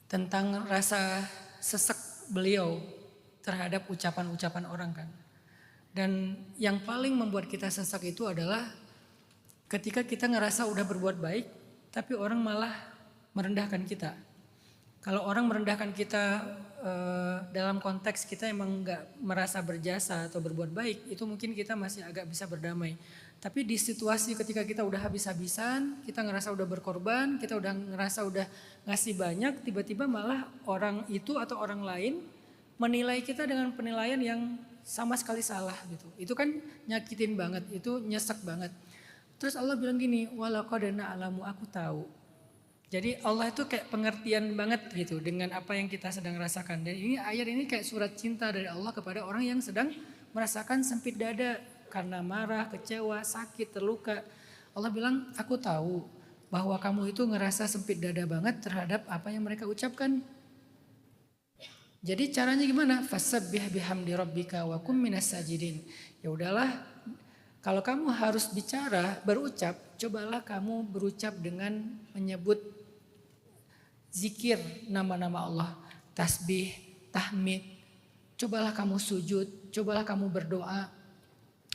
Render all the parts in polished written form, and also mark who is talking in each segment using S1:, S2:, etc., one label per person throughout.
S1: tentang rasa sesek beliau terhadap ucapan-ucapan orang kan. Dan yang paling membuat kita sesek itu adalah ketika kita ngerasa udah berbuat baik, tapi orang malah merendahkan kita. Kalau orang merendahkan kita dalam konteks kita emang nggak merasa berjasa atau berbuat baik, itu mungkin kita masih agak bisa berdamai. Tapi di situasi ketika kita udah habis-habisan, kita ngerasa udah berkorban, kita udah ngerasa udah ngasih banyak, tiba-tiba malah orang itu atau orang lain menilai kita dengan penilaian yang sama sekali salah gitu. Itu kan nyakitin banget, itu nyesek banget. Terus Allah bilang gini, walaqad na'lamu, aku tahu. Jadi Allah itu kayak pengertian banget gitu dengan apa yang kita sedang rasakan. Dan ini ayat ini kayak surat cinta dari Allah kepada orang yang sedang merasakan sempit dada karena marah, kecewa, sakit, terluka. Allah bilang, aku tahu bahwa kamu itu ngerasa sempit dada banget terhadap apa yang mereka ucapkan. Jadi caranya gimana? Fasabbih bihamdi rabbika wa kum minas sajidin. Ya udahlah, kalau kamu harus bicara, berucap, cobalah kamu berucap dengan menyebut zikir nama-nama Allah, tasbih, tahmid. Cobalah kamu sujud, cobalah kamu berdoa.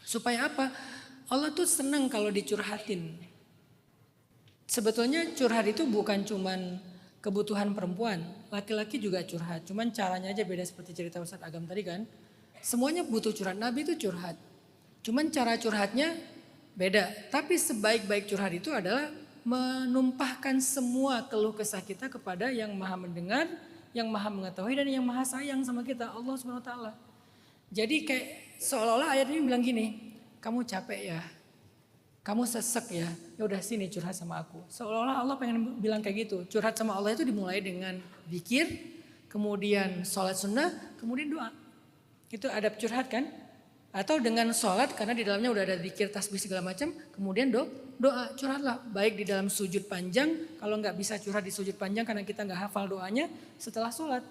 S1: Supaya apa? Allah tuh senang kalau dicurhatin. Sebetulnya curhat itu bukan cuman kebutuhan perempuan, laki-laki juga curhat. Cuman caranya aja beda seperti cerita Ustadz Agam tadi kan. Semuanya butuh curhat, Nabi itu curhat. Cuman cara curhatnya beda. Tapi sebaik-baik curhat itu adalah menumpahkan semua keluh kesah kita kepada yang maha mendengar, yang maha mengetahui dan yang maha sayang sama kita, Allah SWT. Jadi kayak seolah-olah ayat ini bilang gini, kamu capek ya, kamu sesek ya, ya udah sini curhat sama aku. Seolah-olah Allah pengen bilang kayak gitu. Curhat sama Allah itu dimulai dengan zikir, kemudian sholat sunnah, kemudian doa. Itu adab curhat kan? Atau dengan sholat karena di dalamnya udah ada zikir, tasbih segala macam, kemudian doa, curhatlah. Baik di dalam sujud panjang, kalau nggak bisa curhat di sujud panjang karena kita nggak hafal doanya setelah sholat.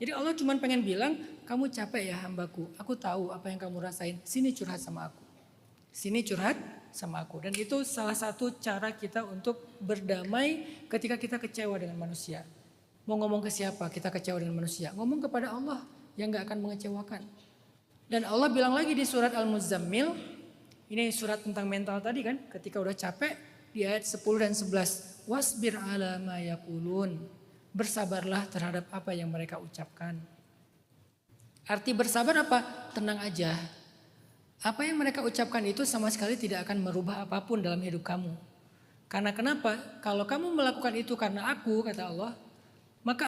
S1: Jadi Allah cuma pengen bilang, kamu capek ya hambaku, aku tahu apa yang kamu rasain, sini curhat sama aku. Sini curhat sama aku. Dan itu salah satu cara kita untuk berdamai ketika kita kecewa dengan manusia. Mau ngomong ke siapa kita kecewa dengan manusia? Ngomong kepada Allah yang nggak akan mengecewakan. Dan Allah bilang lagi di surat Al-Muzammil, ini surat tentang mental tadi kan, ketika udah capek di ayat 10 dan 11. Wasbir ala ma yaqulun. Bersabarlah terhadap apa yang mereka ucapkan. Arti bersabar apa? Tenang aja. Apa yang mereka ucapkan itu sama sekali tidak akan merubah apapun dalam hidup kamu. Karena kenapa? Kalau kamu melakukan itu karena aku, kata Allah,